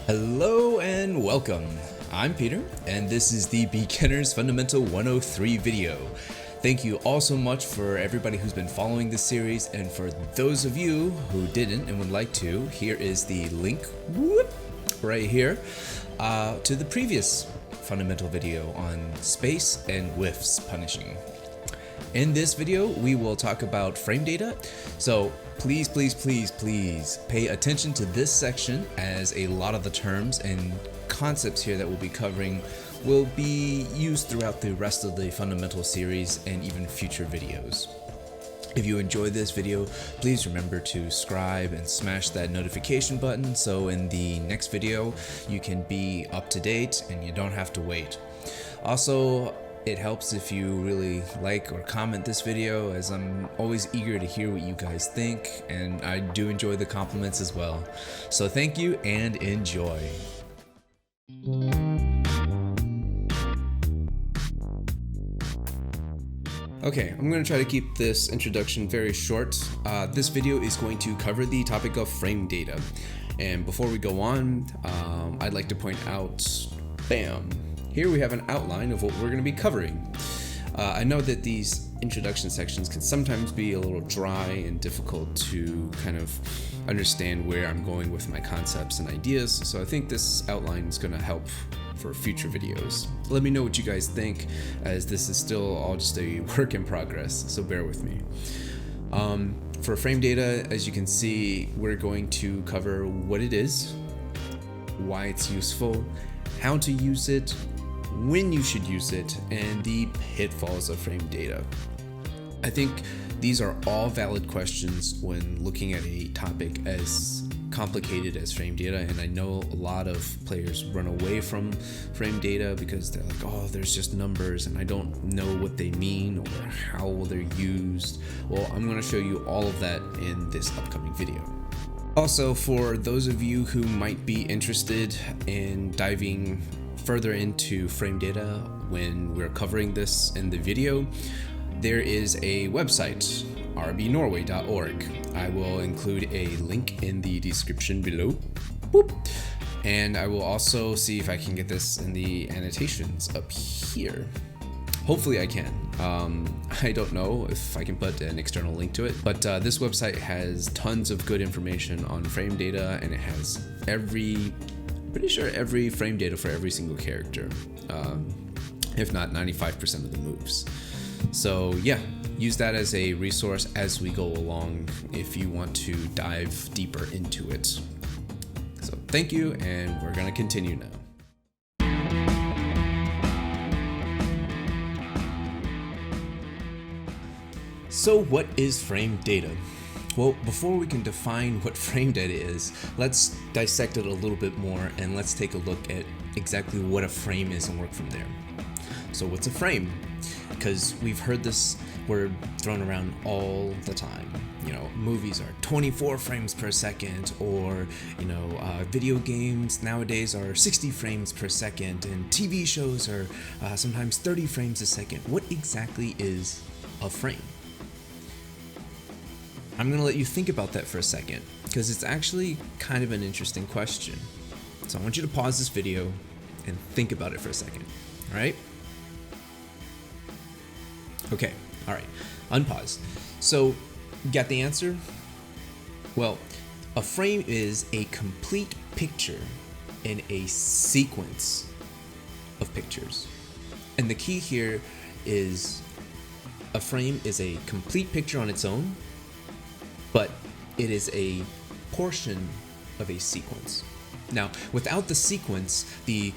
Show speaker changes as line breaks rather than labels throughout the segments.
Hello and welcome. I'm Peter, and this is the Beginner's Fundamental 103 video. Thank you all so much for everybody who's been following this series, and for those of you who didn't and would like to, here is the link right here to the previous fundamental video on space and whiffs punishing. In this video, we will talk about frame data, so please pay attention to this section, as a lot of the terms and concepts here that we'll be covering will be used throughout the rest of the fundamental series and even future videos. If you enjoyed this video, please remember to subscribe and smash that notification button so in the next video you can be up to date and you don't have to wait. Also, it helps if you really like or comment this video, as I'm always eager to hear what you guys think, and I do enjoy the compliments as well. So thank you and enjoy. Okay, I'm going to try to keep this introduction very short. This video is going to cover the topic of frame data. And before we go on, I'd like to point out, bam, here we have an outline of what we're going to be covering. I know that these introduction sections can sometimes be a little dry and difficult to kind of understand where I'm going with my concepts and ideas, so I think this outline is going to help for future videos. Let me know what you guys think, as this is still all just a work in progress, so bear with me. For frame data, as you can see, we're going to cover what it is, why it's useful, how to use it, when you should use it, and the pitfalls of frame data. I think these are all valid questions when looking at a topic as complicated as frame data, and I know a lot of players run away from frame data because they're like, oh, there's just numbers and I don't know what they mean or how they're used. Well, I'm going to show you all of that in this upcoming video. Also, for those of you who might be interested in diving further into frame data when we're covering this in the video, there is a website, rbnorway.org. I will include a link in the description below. Boop. And I will also see if I can get this in the annotations up here. Hopefully I can. I don't know if I can put an external link to it, but this website has tons of good information on frame data, and it has pretty sure every frame data for every single character, if not 95% of the moves. So yeah, use that as a resource as we go along if you want to dive deeper into it. So thank you, and we're gonna continue now. So what is frame data? Well, before we can define what frame data is, let's dissect it a little bit more, and let's take a look at exactly what a frame is and work from there. So what's a frame? Because we've heard this word thrown around all the time. You know, movies are 24 frames per second, or, you know, video games nowadays are 60 frames per second, and TV shows are sometimes 30 frames a second. What exactly is a frame? I'm going to let you think about that for a second, because it's actually kind of an interesting question. So I want you to pause this video and think about it for a second, all right? Okay, all right, unpause. So, got the answer? Well, a frame is a complete picture in a sequence of pictures. And the key here is a frame is a complete picture on its own, but it is a portion of a sequence. Now, without the sequence, the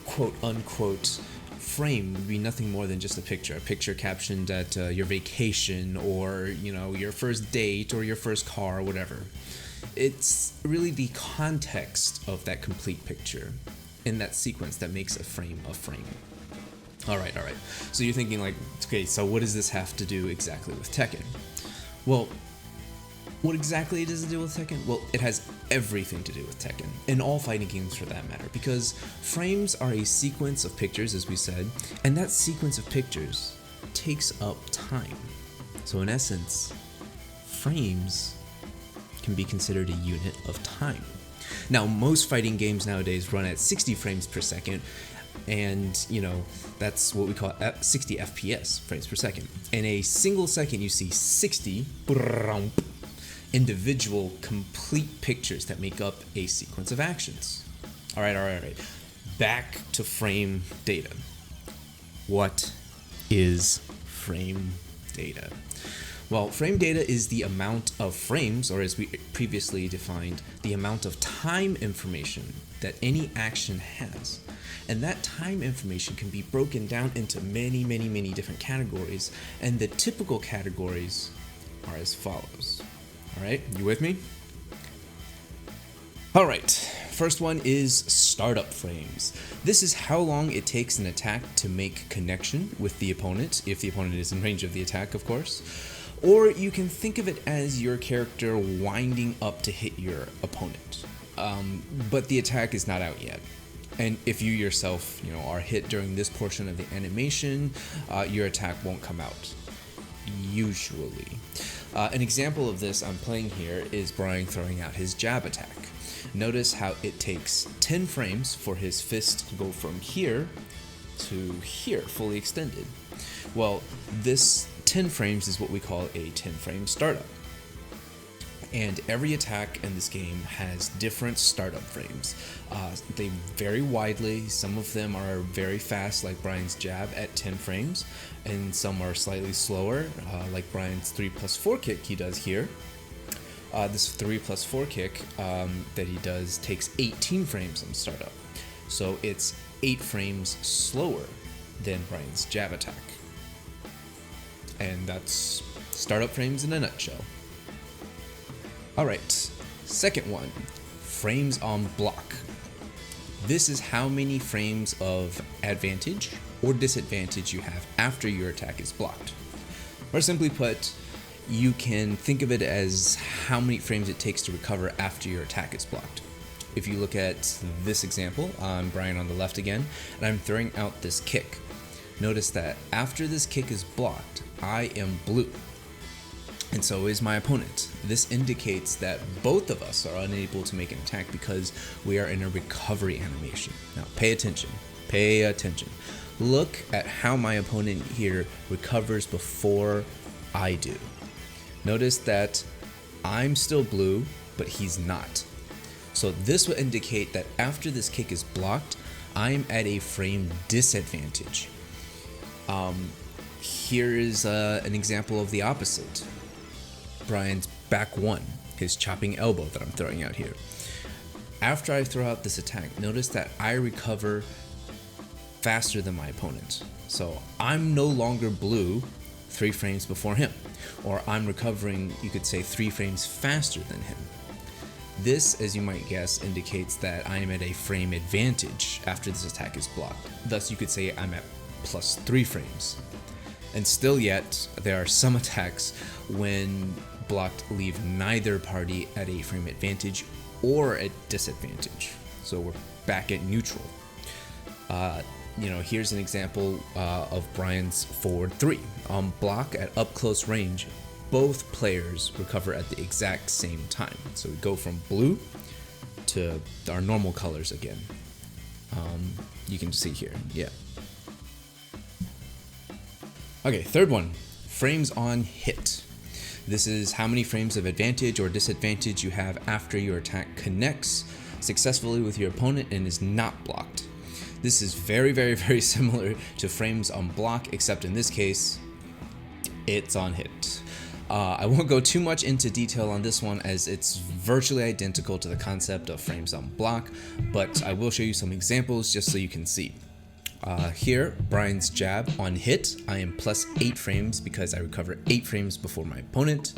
quote-unquote frame would be nothing more than just a picture captioned at your vacation, or, you know, your first date, or your first car, or whatever. It's really the context of that complete picture in that sequence that makes a frame a frame. All right. So you're thinking like, okay, so what does this have to do exactly with Tekken? Well, what exactly does it do with Tekken? Well, it has everything to do with Tekken, and all fighting games for that matter, because frames are a sequence of pictures, as we said, and that sequence of pictures takes up time. So in essence, frames can be considered a unit of time. Now, most fighting games nowadays run at 60 frames per second, and that's what we call 60 FPS, frames per second. In a single second, you see 60 individual complete pictures that make up a sequence of actions. All right. Back to frame data. What is frame data? Well, frame data is the amount of frames, or as we previously defined, the amount of time information that any action has. And that time information can be broken down into many different categories, and the typical categories are as follows. All right, you with me? All right, first one is startup frames. This is how long it takes an attack to make connection with the opponent, if the opponent is in range of the attack, of course. Or you can think of it as your character winding up to hit your opponent, but the attack is not out yet. And if you yourself, are hit during this portion of the animation, your attack won't come out, usually. An example of this I'm playing here is Brian throwing out his jab attack. Notice how it takes 10 frames for his fist to go from here to here, fully extended. Well, this 10 frames is what we call a 10-frame startup. And every attack in this game has different startup frames. They vary widely. Some of them are very fast, like Brian's jab at 10 frames, and some are slightly slower, like Brian's 3+4 kick he does here. This 3+4 kick that he does takes 18 frames on startup. So it's 8 frames slower than Brian's jab attack. And that's startup frames in a nutshell. Alright, second one, frames on block. This is how many frames of advantage or disadvantage you have after your attack is blocked. Or simply put, you can think of it as how many frames it takes to recover after your attack is blocked. If you look at this example, I'm Brian on the left again, and I'm throwing out this kick. Notice that after this kick is blocked, I am blue. And so is my opponent. This indicates that both of us are unable to make an attack because we are in a recovery animation. Now pay attention. Look at how my opponent here recovers before I do. Notice that I'm still blue, but he's not. So this will indicate that after this kick is blocked, I'm at a frame disadvantage. Here is an example of the opposite. Brian's back one, his chopping elbow that I'm throwing out here. After I throw out this attack, notice that I recover faster than my opponent. So I'm no longer blue 3 frames before him, or I'm recovering, you could say, 3 frames faster than him. This, as you might guess, indicates that I am at a frame advantage after this attack is blocked. Thus, you could say I'm at +3 frames. And still yet, there are some attacks when blocked leave neither party at a frame advantage or at disadvantage. So we're back at neutral. Here's an example of Brian's forward 3. On block at up close range, both players recover at the exact same time. So we go from blue to our normal colors again. You can see here, yeah. Okay, third one, frames on hit. This is how many frames of advantage or disadvantage you have after your attack connects successfully with your opponent and is not blocked. This is very similar to frames on block, except in this case, it's on hit. I won't go too much into detail on this one as it's virtually identical to the concept of frames on block, but I will show you some examples just so you can see. Here, Brian's jab on hit, I am +8 frames because I recover 8 frames before my opponent.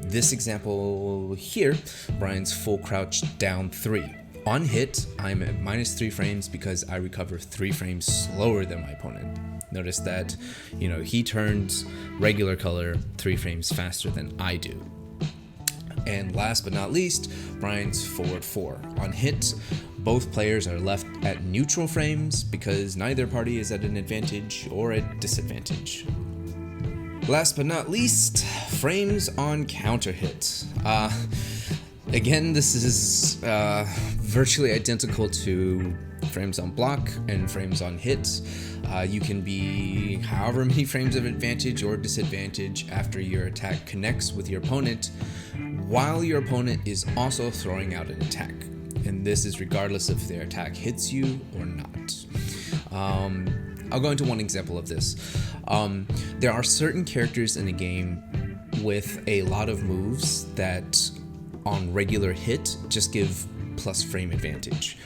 This example here, Brian's full crouch down 3. On hit, I'm at -3 frames because I recover 3 frames slower than my opponent. Notice that, he turns regular color 3 frames faster than I do. And last but not least, Brian's forward 4. On hit, both players are left at neutral frames because neither party is at an advantage or a disadvantage. Last but not least, frames on counter hit. Again, this is virtually identical to frames on block and frames on hit. You can be however many frames of advantage or disadvantage after your attack connects with your opponent, while your opponent is also throwing out an attack. And this is regardless if their attack hits you or not. I'll go into one example of this. There are certain characters in the game with a lot of moves that on regular hit just give plus frame advantage.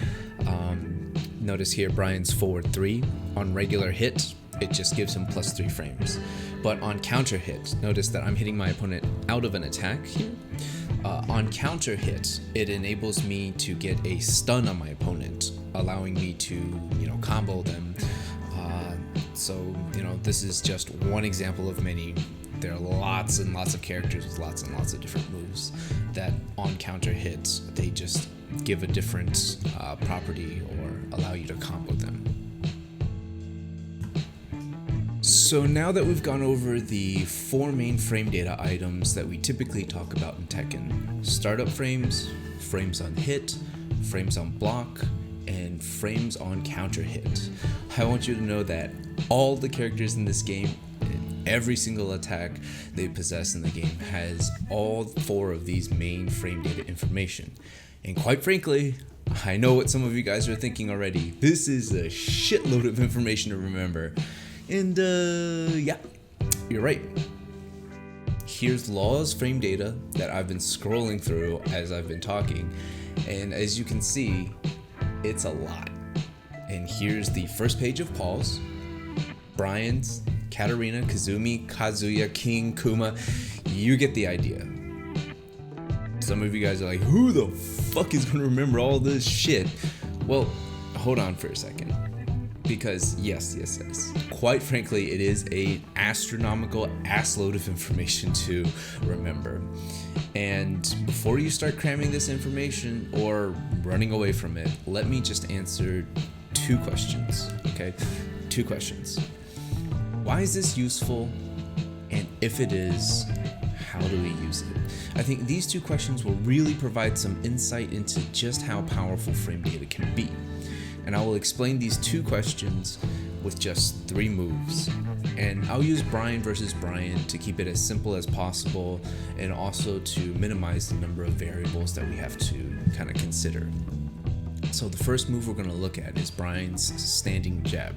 Notice here Brian's forward 3. On regular hit, it just gives him plus 3 frames. But on counter hit, notice that I'm hitting my opponent out of an attack here. On counter hit, it enables me to get a stun on my opponent, allowing me to, combo them. So, this is just one example of many. There are lots and lots of characters with lots and lots of different moves that on counter hits, they just give a different property or allow you to combo them. So now that we've gone over the 4 main frame data items that we typically talk about in Tekken: startup frames, frames on hit, frames on block, and frames on counter hit, I want you to know that all the characters in this game, every single attack they possess in the game, has all 4 of these main frame data information. And quite frankly, I know what some of you guys are thinking already. This is a shitload of information to remember. And yeah, you're right. Here's Law's frame data that I've been scrolling through as I've been talking. And as you can see, it's a lot. And here's the first page of Paul's, Brian's, Katarina, Kazumi, Kazuya, King, Kuma. You get the idea. Some of you guys are like, who the fuck is going to remember all this shit? Well, hold on for a second. Because yes, quite frankly, it is an astronomical assload of information to remember. And before you start cramming this information or running away from it, let me just answer 2 questions, okay? 2 questions. Why is this useful? And if it is, how do we use it? I think these 2 questions will really provide some insight into just how powerful frame data can be. And I will explain these 2 questions with just 3 moves. And I'll use Brian versus Brian to keep it as simple as possible and also to minimize the number of variables that we have to kind of consider. So the first move we're going to look at is Brian's standing jab.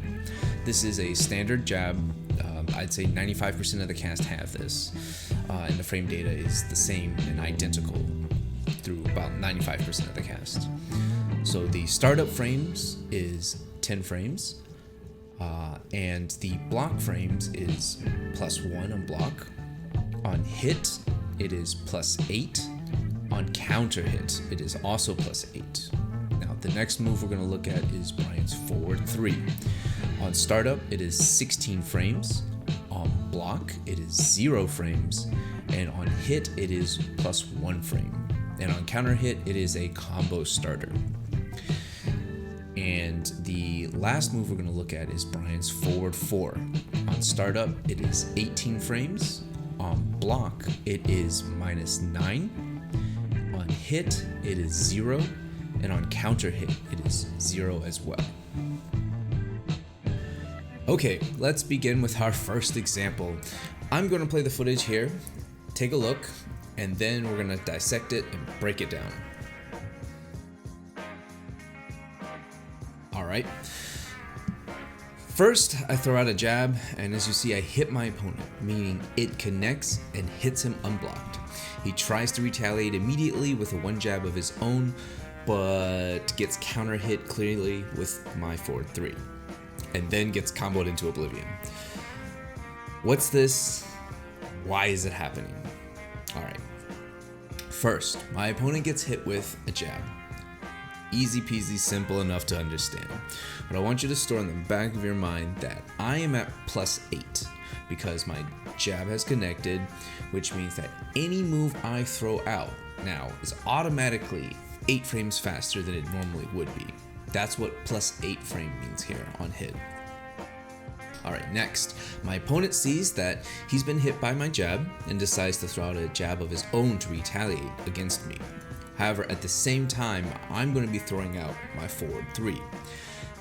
This is a standard jab. I'd say 95% of the cast have this, and the frame data is the same and identical through about 95% of the cast. So the startup frames is 10 frames, and the block frames is +1 on block. On hit, it is +8. On counter hit, it is also +8. Now the next move we're going to look at is Brian's forward 3. On startup, it is 16 frames. On block, it is 0 frames. And on hit, it is +1 frame. And on counter hit, it is a combo starter. And the last move we're going to look at is Brian's forward 4. On startup, it is 18 frames. On block, it is -9. On hit, it is 0. And on counter hit, it is 0 as well. Okay, let's begin with our first example. I'm going to play the footage here, take a look, and then we're going to dissect it and break it down. Alright. First, I throw out a jab, and as you see, I hit my opponent, meaning it connects and hits him unblocked. He tries to retaliate immediately with a 1 jab of his own, but gets counter hit clearly with my forward 3, and then gets comboed into oblivion. What's this? Why is it happening? Alright. First, my opponent gets hit with a jab. Easy peasy, simple enough to understand. But I want you to store in the back of your mind that I am at +8 because my jab has connected, which means that any move I throw out now is automatically 8 frames faster than it normally would be. That's what +8 frame means here on hit. Alright, next, my opponent sees that he's been hit by my jab and decides to throw out a jab of his own to retaliate against me. However, at the same time, I'm going to be throwing out my forward 3.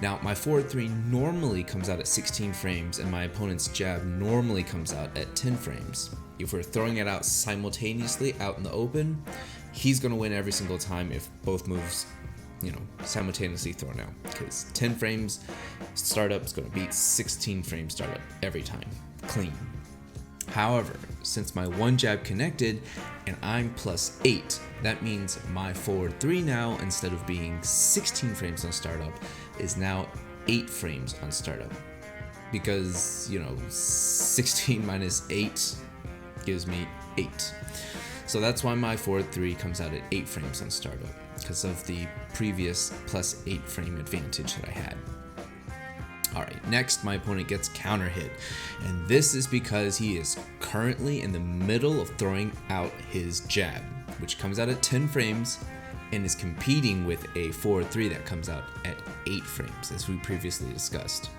Now, my forward 3 normally comes out at 16 frames and my opponent's jab normally comes out at 10 frames. If we're throwing it out simultaneously out in the open, he's going to win every single time if both moves, simultaneously thrown out, because 10 frames startup is going to beat 16 frames startup every time, clean. However, since my one jab connected and I'm +8, that means my forward 3 now, instead of being 16 frames on startup, is now 8 frames on startup, because 16 minus 8 gives me 8. So that's why my forward 3 comes out at 8 frames on startup, because of the previous +8 frame advantage that I had. Alright, next my opponent gets counter hit, and this is because he is currently in the middle of throwing out his jab, which comes out at 10 frames and is competing with a forward 3 that comes out at 8 frames, as we previously discussed.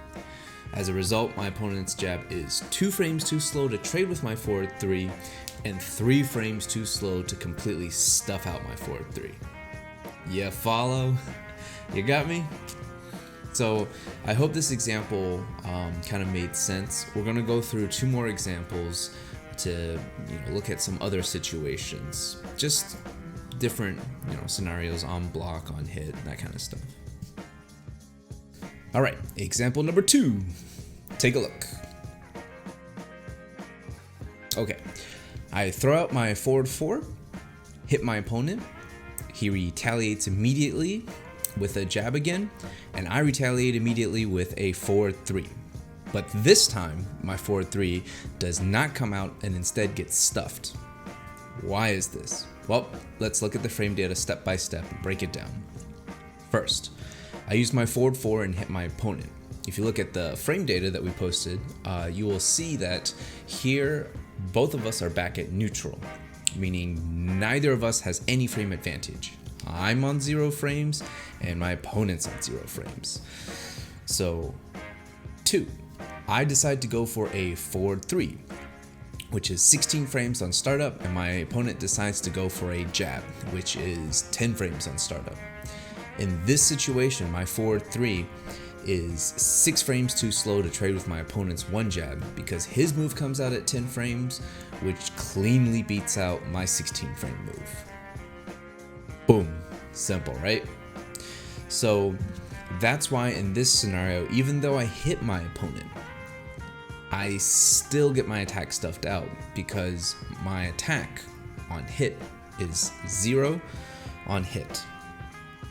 As a result, my opponent's jab is 2 frames too slow to trade with my forward 3 and 3 frames too slow to completely stuff out my forward 3. Yeah, follow? You got me? So I hope this example kind of made sense. We're going to go through 2 more examples to look at some other situations, just different scenarios on block, on hit, that kind of stuff. All right, example number 2. Take a look. Okay, I throw out my forward 4, hit my opponent. He retaliates immediately with a jab again, and I retaliate immediately with a forward 3. But this time, my forward 3 does not come out and instead gets stuffed. Why is this? Well, let's look at the frame data step by step and break it down. First, I use my forward 4 and hit my opponent. If you look at the frame data that we posted, you will see that here both of us are back at neutral, meaning neither of us has any frame advantage. I'm on 0 frames and my opponent's on 0 frames. So 2, I decide to go for a forward 3, which is 16 frames on startup, and my opponent decides to go for a jab, which is 10 frames on startup. In this situation, my forward 3 is 6 frames too slow to trade with my opponent's one jab, because his move comes out at 10 frames, which cleanly beats out my 16 frame move. Boom. Simple, right? So that's why in this scenario, even though I hit my opponent, I still get my attack stuffed out, because my attack on hit is 0 on hit.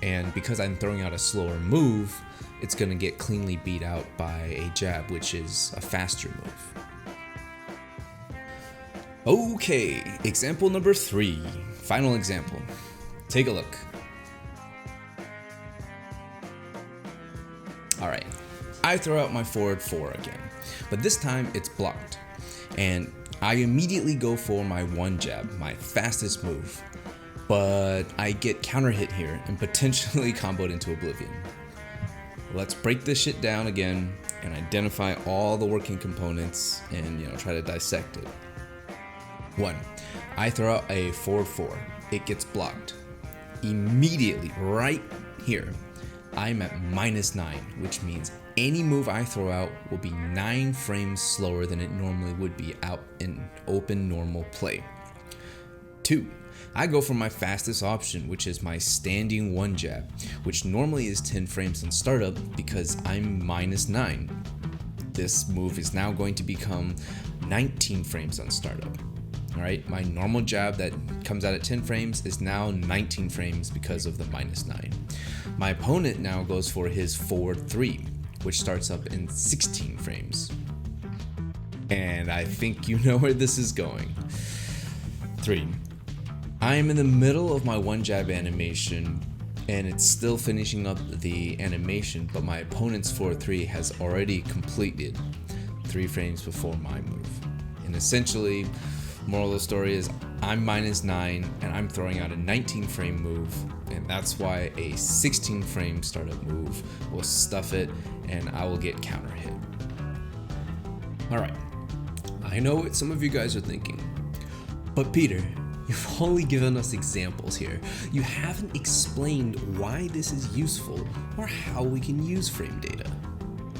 And because I'm throwing out a slower move, it's going to get cleanly beat out by a jab, which is a faster move. Okay, example number 3, final example. Take a look. Alright, I throw out my forward 4 again, but this time it's blocked, and I immediately go for my one jab, my fastest move, but I get counter hit here and potentially comboed into oblivion. Let's break this shit down again and identify all the working components and try to dissect it. 1, I throw out a forward 4, it gets blocked. Immediately, right here, I'm at -9, which means any move I throw out will be 9 frames slower than it normally would be out in open normal play. 2, I go for my fastest option, which is my standing one jab, which normally is 10 frames on startup because I'm -9. This move is now going to become 19 frames on startup. Alright, my normal jab that comes out at 10 frames is now 19 frames because of the -9. My opponent now goes for his forward 3, which starts up in 16 frames. And I think you know where this is going. 3, I am in the middle of my one jab animation and it's still finishing up the animation, but my opponent's forward 3 has already completed 3 frames before my move. And essentially, moral of the story is I'm -9 and I'm throwing out a 19 frame move, and that's why a 16 frame startup move will stuff it and I will get counter hit. Alright, I know what some of you guys are thinking, but Peter, you've only given us examples here. You haven't explained why this is useful or how we can use frame data.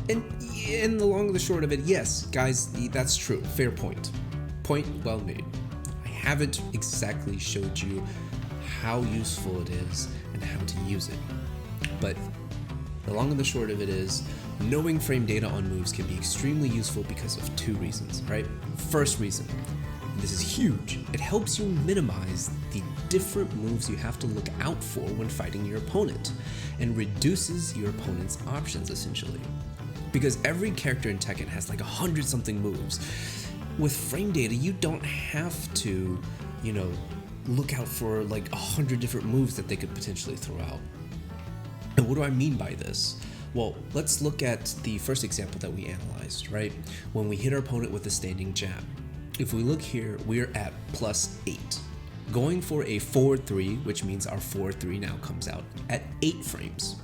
And in the long and the short of it, yes, guys, that's true. Fair point. Point well made. I haven't exactly showed you how useful it is and how to use it. But the long and the short of it is, knowing frame data on moves can be extremely useful because of two reasons, right? First reason, and this is huge, it helps you minimize the different moves you have to look out for when fighting your opponent, and reduces your opponent's options essentially. Because every character in Tekken has like 100 something moves. With frame data, you don't have to, look out for like 100 different moves that they could potentially throw out. And what do I mean by this? Well, let's look at the first example that we analyzed, right? When we hit our opponent with a standing jab. If we look here, we're at +8. Going for a forward 3, which means our forward 3 now comes out at 8 frames.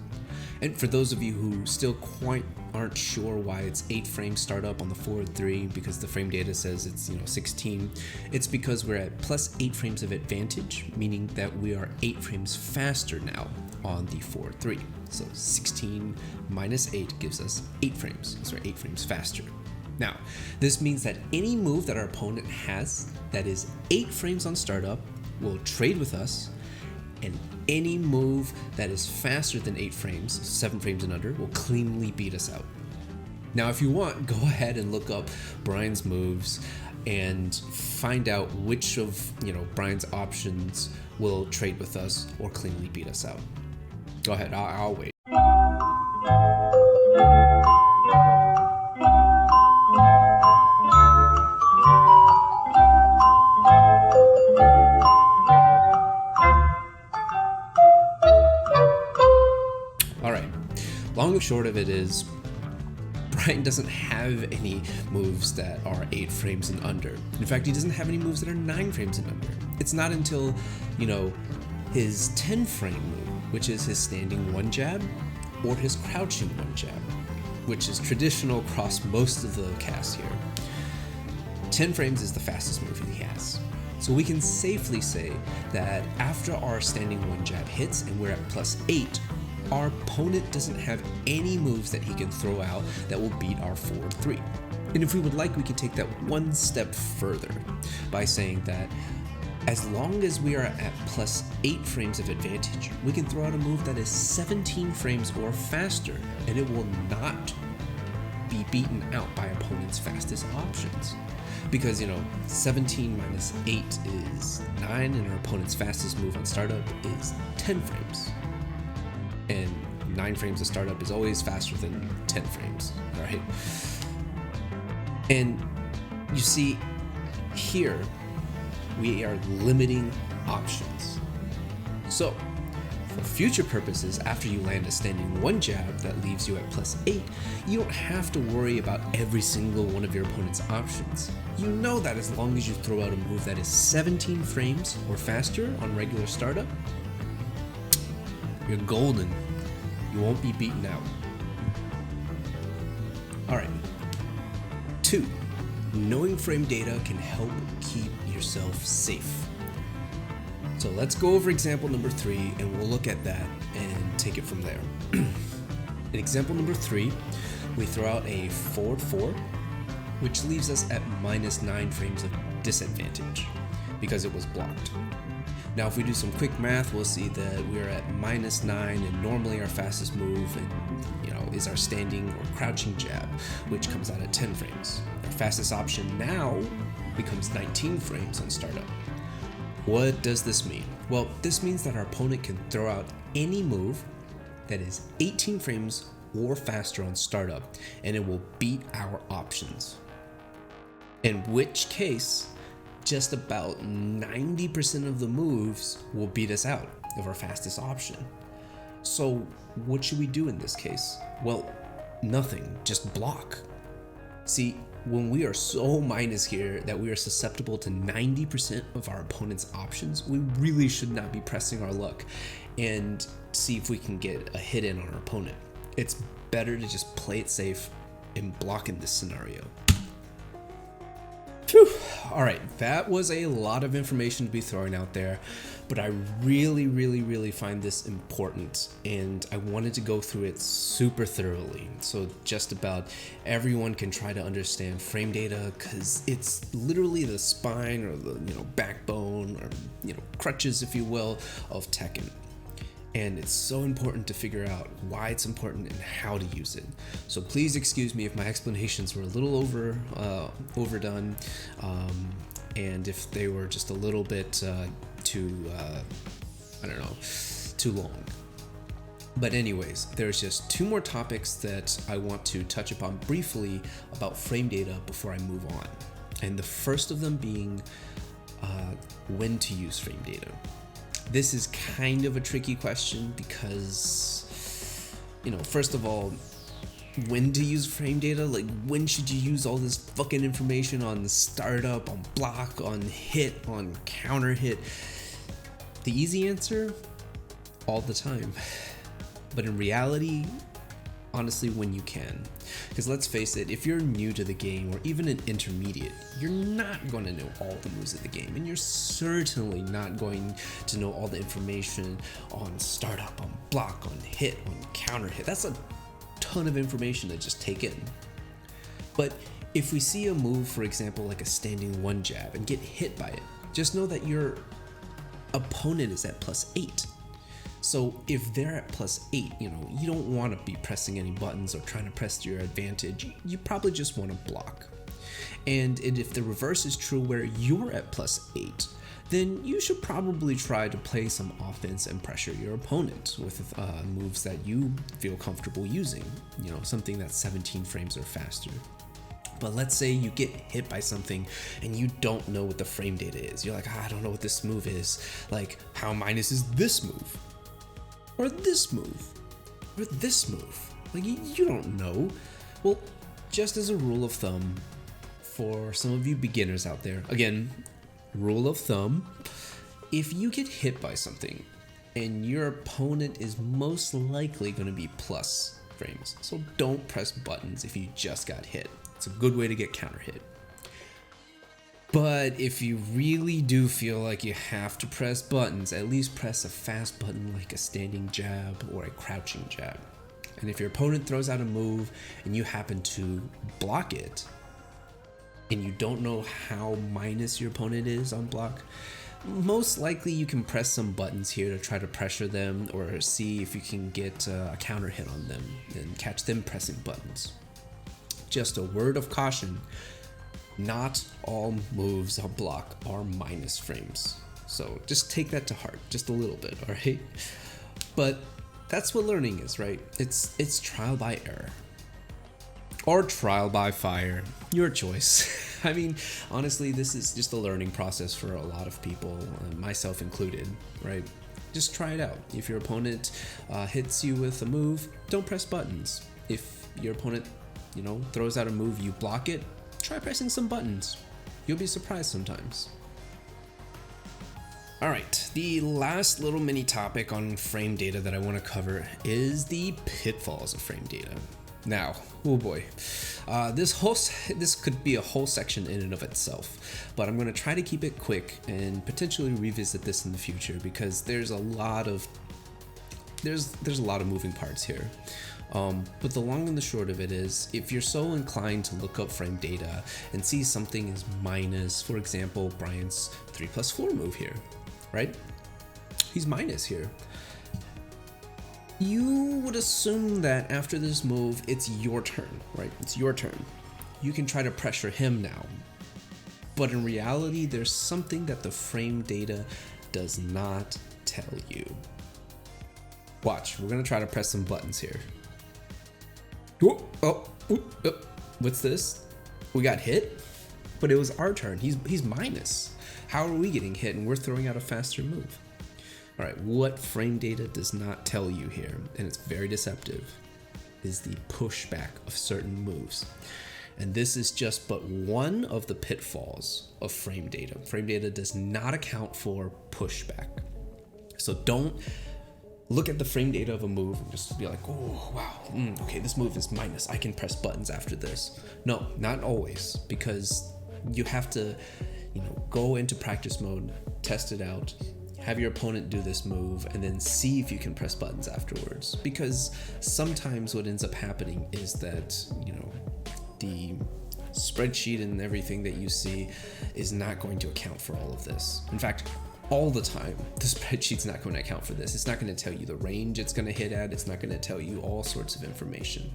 And for those of you who still quite aren't sure why it's 8 frames startup on the forward 3, because the frame data says it's 16, it's because we're at +8 frames of advantage, meaning that we are 8 frames faster now on the forward 3. So 16 minus 8 gives us 8 frames, so we're 8 frames faster. Now, this means that any move that our opponent has that is 8 frames on startup will trade with us, and any move that is faster than 8 frames, 7 frames and under, will cleanly beat us out. Now, if you want, go ahead and look up Brian's moves and find out which of Brian's options will trade with us or cleanly beat us out. Go ahead, I'll wait. Alright, long and short of it is, Brian doesn't have any moves that are 8 frames and under. In fact, he doesn't have any moves that are 9 frames and under. It's not until, his 10 frame move, which is his standing 1 jab, or his crouching 1 jab, which is traditional across most of the cast here. 10 frames is the fastest move he has. So we can safely say that after our standing 1 jab hits and we're at +8, our opponent doesn't have any moves that he can throw out that will beat our forward 3. And if we would like, we can take that one step further by saying that as long as we are at +8 frames of advantage, we can throw out a move that is 17 frames or faster, and it will not be beaten out by opponent's fastest options. Because, 17 minus 8 is 9, and our opponent's fastest move on startup is 10 frames. And 9 frames of startup is always faster than 10 frames, right? And you see, here, we are limiting options. So, for future purposes, after you land a standing 1 jab that leaves you at +8, you don't have to worry about every single one of your opponent's options. You know that as long as you throw out a move that is 17 frames or faster on regular startup, you're golden. You won't be beaten out. Alright. 2. Knowing frame data can help keep yourself safe. So let's go over example number 3 and we'll look at that and take it from there. In example number 3, we throw out a forward 4, which leaves us at -9 frames of disadvantage because it was blocked. Now, if we do some quick math, we'll see that we're at -9, and normally our fastest move is our standing or crouching jab, which comes out at 10 frames. Our fastest option now becomes 19 frames on startup. What does this mean? Well, this means that our opponent can throw out any move that is 18 frames or faster on startup, and it will beat our options. In which case, just about 90% of the moves will beat us out of our fastest option. So what should we do in this case? Well, nothing, just block. See, when we are so minus here that we are susceptible to 90% of our opponent's options, we really should not be pressing our luck and see if we can get a hit in on our opponent. It's better to just play it safe and block in this scenario. All right, that was a lot of information to be throwing out there, but I really find this important, and I wanted to go through it super thoroughly so just about everyone can try to understand frame data, because it's literally the spine or the backbone or crutches, if you will, of Tekken. And it's so important to figure out why it's important and how to use it. So please excuse me if my explanations were a little overdone, and if they were just a little bit too long. But anyways, there's just two more topics that I want to touch upon briefly about frame data before I move on. And the first of them being when to use frame data. This is kind of a tricky question because, first of all, when to use frame data? Like, when should you use all this fucking information on startup, on block, on hit, on counter hit? The easy answer, all the time. But in reality, honestly, when you can. Because let's face it, if you're new to the game or even an intermediate, you're not going to know all the moves of the game, and you're certainly not going to know all the information on startup, on block, on hit, on counter hit. That's a ton of information to just take in. But if we see a move, for example, like a standing one jab, and get hit by it, just know that your opponent is at +8. So if they're at +8, you don't want to be pressing any buttons or trying to press to your advantage. You probably just want to block. And if the reverse is true where you're at +8, then you should probably try to play some offense and pressure your opponent with moves that you feel comfortable using, something that's 17 frames or faster. But let's say you get hit by something and you don't know what the frame data is. You're like, I don't know what this move is. Like, how minus is this move? Or this move, or this move. Like, you don't know. Well, just as a rule of thumb, for some of you beginners out there, again, rule of thumb, if you get hit by something and your opponent is most likely going to be plus frames, so don't press buttons if you just got hit. It's a good way to get counter hit. But if you really do feel like you have to press buttons, at least press a fast button like a standing jab or a crouching jab. And if your opponent throws out a move and you happen to block it, and you don't know how minus your opponent is on block, most likely you can press some buttons here to try to pressure them or see if you can get a counter hit on them and catch them pressing buttons. Just a word of caution. Not all moves on block are minus frames. So just take that to heart, just a little bit, all right? But that's what learning is, right? It's trial by error. Or trial by fire, your choice. I mean, honestly, this is just a learning process for a lot of people, myself included, right? Just try it out. If your opponent hits you with a move, don't press buttons. If your opponent, throws out a move, you block it, try pressing some buttons. You'll be surprised sometimes. Alright, the last little mini topic on frame data that I want to cover is the pitfalls of frame data. Now, oh boy, this could be a whole section in and of itself, but I'm going to try to keep it quick and potentially revisit this in the future because there's a lot of moving parts here. But the long and the short of it is, if you're so inclined to look up frame data and see something is minus, for example, Brian's 3+4 move here, right? He's minus here. You would assume that after this move, it's your turn, right? It's your turn. You can try to pressure him now. But in reality, there's something that the frame data does not tell you. Watch, we're gonna try to press some buttons here. What's this? We got hit, but it was our turn. He's minus. How are we getting hit and we're throwing out a faster move? All right, what frame data does not tell you here, and it's very deceptive, is the pushback of certain moves. And this is just but one of the pitfalls of frame data. Frame data does not account for pushback. So don't look at the frame data of a move and just be like, oh, wow, okay, this move is minus. I can press buttons after this. No, not always, because you have to go into practice mode, test it out, have your opponent do this move, and then see if you can press buttons afterwards. Because sometimes what ends up happening is that, the spreadsheet and everything that you see is not going to account for all of this. In fact, all the time, the spreadsheet's not going to account for this. It's not going to tell you the range it's going to hit at. It's not going to tell you all sorts of information.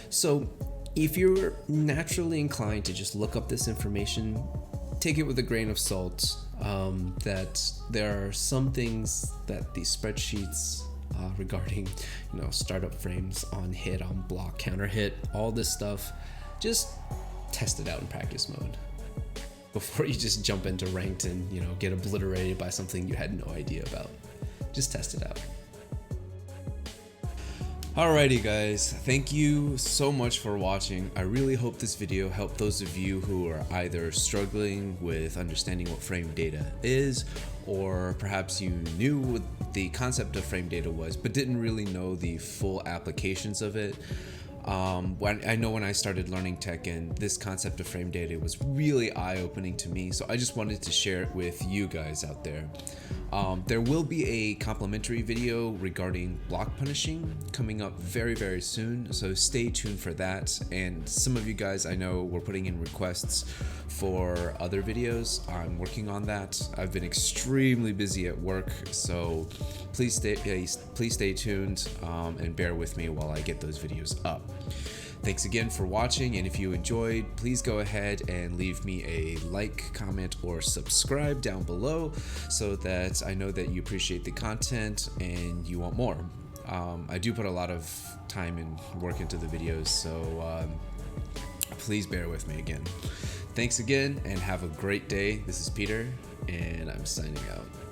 So if you're naturally inclined to just look up this information, take it with a grain of salt, that there are some things that these spreadsheets regarding, startup frames, on hit, on block, counter hit, all this stuff, just test it out in practice mode before you just jump into ranked and, get obliterated by something you had no idea about. Just test it out. Alrighty guys, thank you so much for watching. I really hope this video helped those of you who are either struggling with understanding what frame data is, or perhaps you knew what the concept of frame data was but didn't really know the full applications of it. I know when I started learning Tekken, this concept of frame data was really eye-opening to me, so I just wanted to share it with you guys out there. There will be a complimentary video regarding block punishing coming up very, very soon, so stay tuned for that. And some of you guys, I know, were putting in requests for other videos. I'm working on that. I've been extremely busy at work, so please stay tuned and bear with me while I get those videos up. Thanks again for watching, and if you enjoyed, please go ahead and leave me a like, comment, or subscribe down below so that I know that you appreciate the content and you want more. I do put a lot of time and work into the videos, so please bear with me again. Thanks again and have a great day. This is Peter, and I'm signing out.